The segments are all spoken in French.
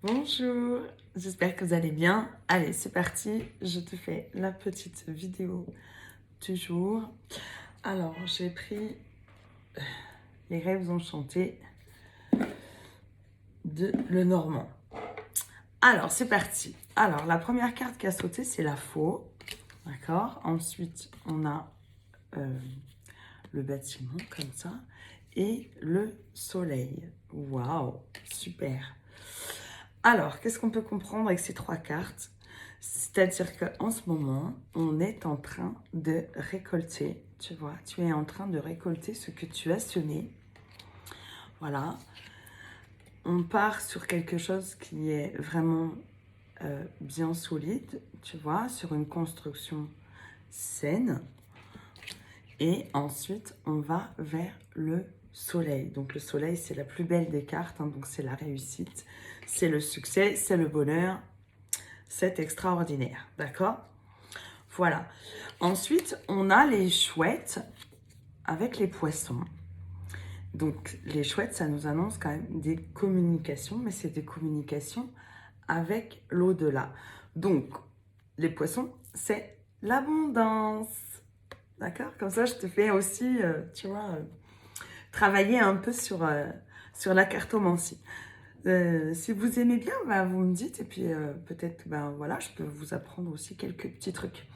Bonjour, j'espère que vous allez bien. Allez, c'est parti, je te fais la petite vidéo du jour. Alors, j'ai pris les rêves enchantés de Lenormand. Alors, c'est parti. Alors, la première carte qui a sauté, c'est la faux. D'accord. Ensuite, on a le bâtiment, comme ça. Et le soleil. Waouh, super. Alors, qu'est-ce qu'on peut comprendre avec ces trois cartes? C'est-à-dire qu'en ce moment, on est en train de récolter, tu vois, tu es en train de récolter ce que tu as semé. Voilà. On part sur quelque chose qui est vraiment bien solide, tu vois, sur une construction saine. Et ensuite, on va vers le soleil. Donc le soleil, c'est la plus belle des cartes, hein, donc c'est la réussite, c'est le succès, c'est le bonheur, c'est extraordinaire, d'accord? Voilà. Ensuite, on a les chouettes avec les poissons. Donc les chouettes, ça nous annonce quand même des communications, mais c'est des communications avec l'au-delà. Donc les poissons, c'est l'abondance. D'accord? Comme ça, je te fais aussi, tu vois, travailler un peu sur la cartomancie. Si vous aimez bien, bah, vous me dites. Et puis, peut-être, ben voilà, je peux vous apprendre aussi quelques petits trucs.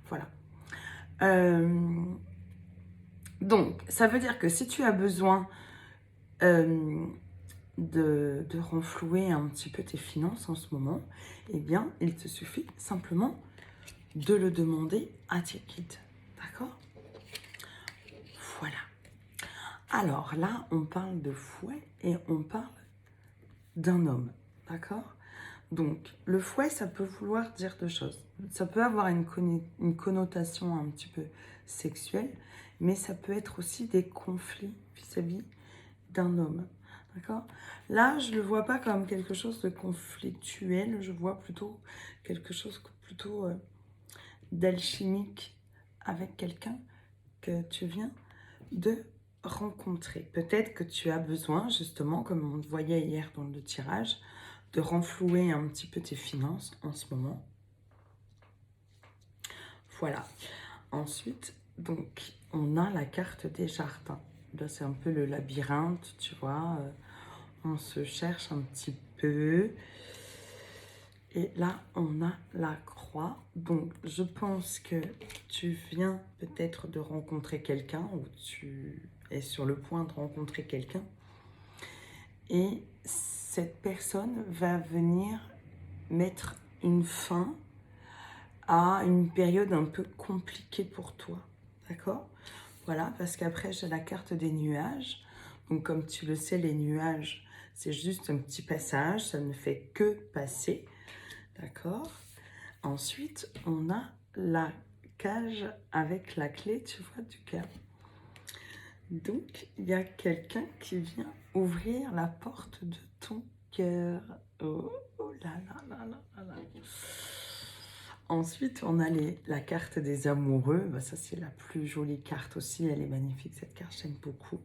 Voilà. Donc, ça veut dire que si tu as besoin de renflouer un petit peu tes finances en ce moment, eh bien, il te suffit simplement de le demander à tes guides. D'accord? Voilà. Alors là, on parle de fouet et on parle d'un homme. D'accord? Donc, le fouet, ça peut vouloir dire deux choses. Ça peut avoir une connotation un petit peu sexuelle, mais ça peut être aussi des conflits vis-à-vis d'un homme. D'accord? Là, je ne le vois pas comme quelque chose de conflictuel, je vois plutôt quelque chose plutôt d'alchimique avec quelqu'un que tu viens de rencontrer. Peut-être que tu as besoin, justement, comme on le voyait hier dans le tirage, de renflouer un petit peu tes finances en ce moment. Voilà. Ensuite, donc, on a la carte des jardins. Là, c'est un peu le labyrinthe, tu vois. On se cherche un petit peu. Et là, on a la croix. Donc, je pense que tu viens peut-être de rencontrer quelqu'un ou tu es sur le point de rencontrer quelqu'un. Et cette personne va venir mettre une fin à une période un peu compliquée pour toi. D'accord? Voilà, parce qu'après, j'ai la carte des nuages. Donc, comme tu le sais, les nuages, c'est juste un petit passage. Ça ne fait que passer. D'accord? Ensuite, on a la cage avec la clé, tu vois, du cœur. Donc, il y a quelqu'un qui vient ouvrir la porte de ton cœur. Oh, oh là là là là là là. Ensuite, on a la carte des amoureux. Bah, ça, c'est la plus jolie carte aussi. Elle est magnifique, cette carte, j'aime beaucoup.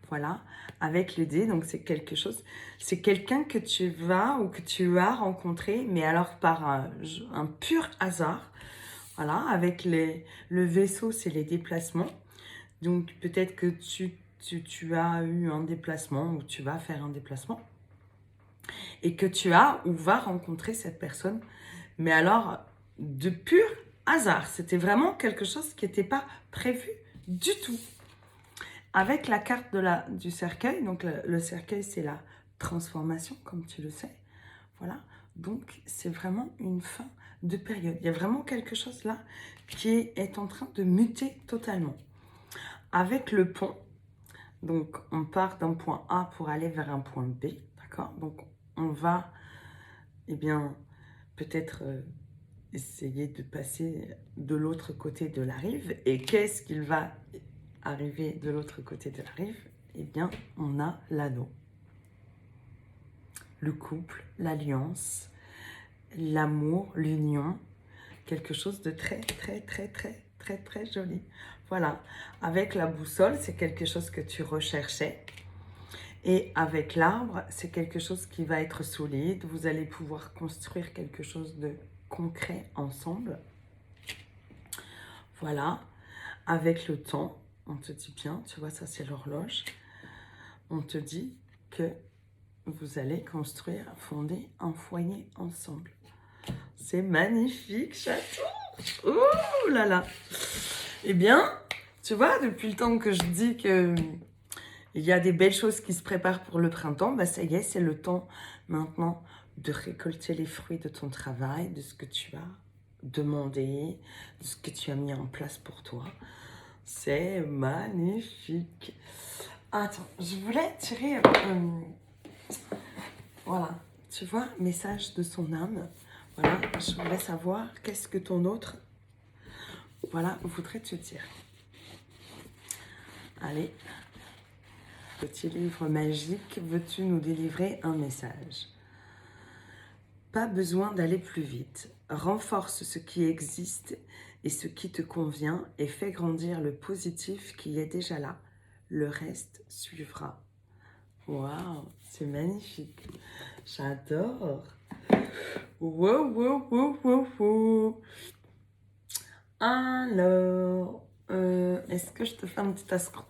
Voilà, avec le dé, donc c'est quelque chose, c'est quelqu'un que tu vas ou que tu as rencontré, mais alors par un pur hasard. Voilà, avec le vaisseau, c'est les déplacements. Donc peut-être que tu as eu un déplacement ou tu vas faire un déplacement et que tu as ou vas rencontrer cette personne, mais alors de pur hasard. C'était vraiment quelque chose qui n'était pas prévu du tout. Avec la carte du cercueil, donc le cercueil, c'est la transformation, comme tu le sais. Voilà, donc c'est vraiment une fin de période. Il y a vraiment quelque chose là qui est en train de muter totalement. Avec le pont, donc on part d'un point A pour aller vers un point B, d'accord? Donc on va, eh bien, peut-être essayer de passer de l'autre côté de la rive. Et qu'est-ce qu'il va arriver de l'autre côté de la rive? Eh bien, on a l'anneau. Le couple, l'alliance, l'amour, l'union, quelque chose de très, très, très, très, très, très joli. Voilà, avec la boussole, c'est quelque chose que tu recherchais. Et avec l'arbre, c'est quelque chose qui va être solide. Vous allez pouvoir construire quelque chose de concret ensemble. Voilà. Avec le temps, on te dit bien, tu vois, ça c'est l'horloge. On te dit que vous allez construire, fonder un foyer ensemble. C'est magnifique, j'adore. Ouh là là. Eh bien, tu vois, depuis le temps que je dis que il y a des belles choses qui se préparent pour le printemps, bah ça y est, c'est le temps maintenant de récolter les fruits de ton travail, de ce que tu as demandé, de ce que tu as mis en place pour toi. C'est magnifique. Attends, je voulais tirer... voilà, tu vois, message de son âme. Voilà, je voulais savoir qu'est-ce que ton autre, voilà, voudrait te dire. Allez, petit livre magique, veux-tu nous délivrer un message? Pas besoin d'aller plus vite. Renforce ce qui existe et ce qui te convient et fais grandir le positif qui est déjà là. Le reste suivra. Waouh, c'est magnifique. J'adore. Wow, wow, wow, wow, wow. Alors, est-ce que je te fais un petit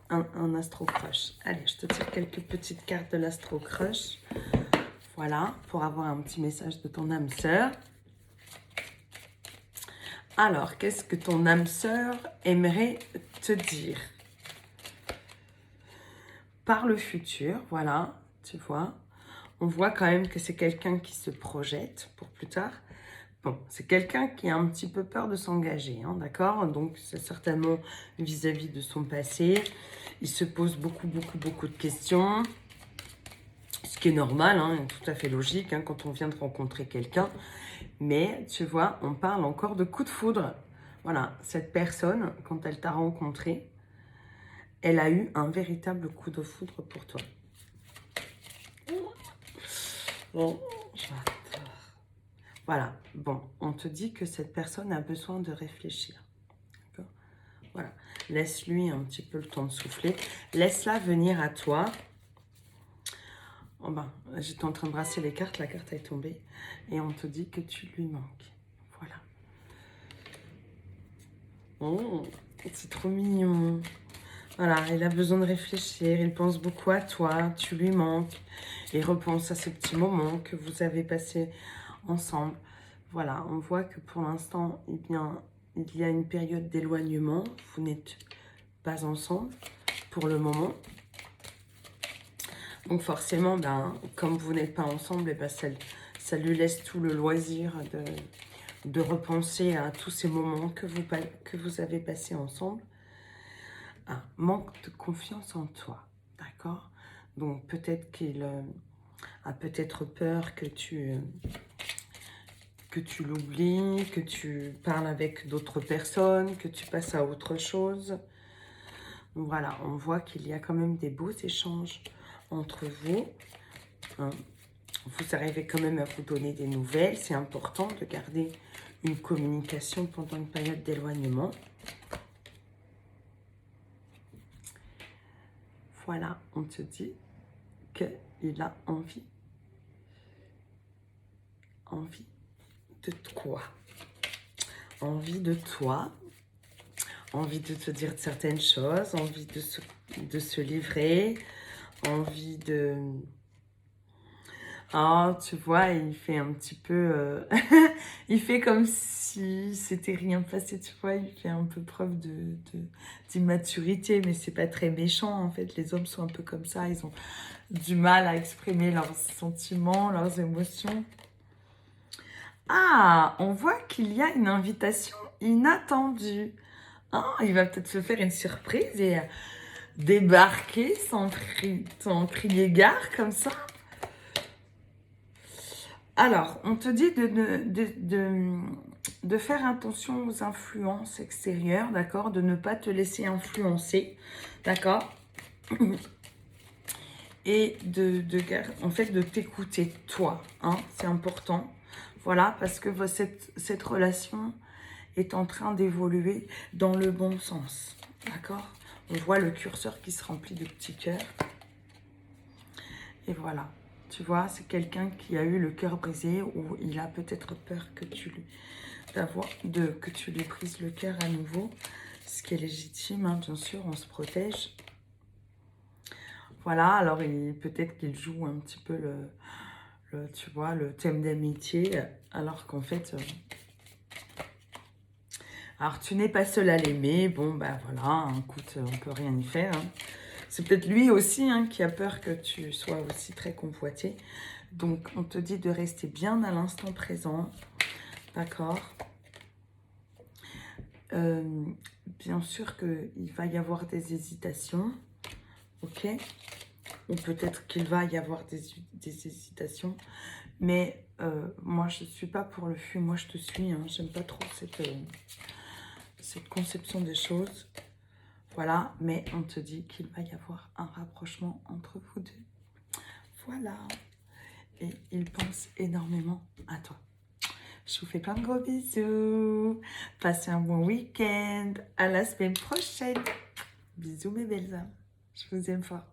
un astro crush? Allez, je te tire quelques petites cartes de l'astro crush. Voilà, pour avoir un petit message de ton âme sœur. Alors, qu'est-ce que ton âme sœur aimerait te dire? Par le futur, voilà, tu vois. On voit quand même que c'est quelqu'un qui se projette pour plus tard. Bon, c'est quelqu'un qui a un petit peu peur de s'engager, hein, d'accord? Donc, c'est certainement vis-à-vis de son passé. Il se pose beaucoup de questions. Ce qui est normal, hein, tout à fait logique, hein, quand on vient de rencontrer quelqu'un. Mais, tu vois, on parle encore de coup de foudre. Voilà, cette personne, quand elle t'a rencontré, elle a eu un véritable coup de foudre pour toi. Bon, j'adore. Voilà, bon, on te dit que cette personne a besoin de réfléchir. Voilà, laisse-lui un petit peu le temps de souffler. Laisse-la venir à toi. Oh ben, j'étais en train de brasser les cartes, la carte est tombée. Et on te dit que tu lui manques. Voilà. Oh, c'est trop mignon. Voilà, il a besoin de réfléchir, il pense beaucoup à toi, tu lui manques. Il repense à ces petits moments que vous avez passés ensemble. Voilà, on voit que pour l'instant, eh bien, il y a une période d'éloignement. Vous n'êtes pas ensemble pour le moment. Donc forcément, ben, comme vous n'êtes pas ensemble, eh ben, ça lui laisse tout le loisir de repenser à tous ces moments que vous avez passés ensemble. Ah, manque de confiance en toi, d'accord? Donc peut-être qu'il a peut-être peur que tu l'oublies, que tu parles avec d'autres personnes, que tu passes à autre chose. Donc voilà, on voit qu'il y a quand même des beaux échanges entre vous. Hein. Vous arrivez quand même à vous donner des nouvelles. C'est important de garder une communication pendant une période d'éloignement. Voilà, on te dit qu'il a envie de quoi? Envie de toi, envie de te dire certaines choses, envie de se livrer, envie de... Oh, tu vois, il fait un petit peu... il fait comme si c'était rien passé, tu vois, il fait un peu preuve d'immaturité, mais c'est pas très méchant, en fait. Les hommes sont un peu comme ça, ils ont du mal à exprimer leurs sentiments, leurs émotions. Ah, on voit qu'il y a une invitation inattendue. Oh, il va peut-être se faire une surprise et débarquer sans crier gare comme ça. Alors, on te dit de faire attention aux influences extérieures, d'accord? De ne pas te laisser influencer, d'accord? Et en fait, de t'écouter, toi, hein? C'est important. Voilà, parce que cette relation est en train d'évoluer dans le bon sens, d'accord? On voit le curseur qui se remplit de petits cœurs. Et voilà. Tu vois, c'est quelqu'un qui a eu le cœur brisé ou il a peut-être peur que tu lui que tu lui brises le cœur à nouveau. Ce qui est légitime, hein, bien sûr, on se protège. Voilà, alors peut-être qu'il joue un petit peu tu vois, le thème d'amitié, alors qu'en fait... alors, tu n'es pas seul à l'aimer. Bon, ben voilà, hein, écoute, on peut rien y faire. Hein. C'est peut-être lui aussi hein, qui a peur que tu sois aussi très convoité. Donc, on te dit de rester bien à l'instant présent. D'accord. Bien sûr qu'il va y avoir des hésitations. Ok. Ou peut-être qu'il va y avoir des hésitations. Mais moi, je ne suis pas pour le fuir. Moi, je te suis. Hein. J'aime pas trop cette conception des choses. Voilà. Mais on te dit qu'il va y avoir un rapprochement entre vous deux. Voilà. Et il pense énormément à toi. Je vous fais plein de gros bisous. Passez un bon week-end. À la semaine prochaine. Bisous mes belles âmes. Je vous aime fort.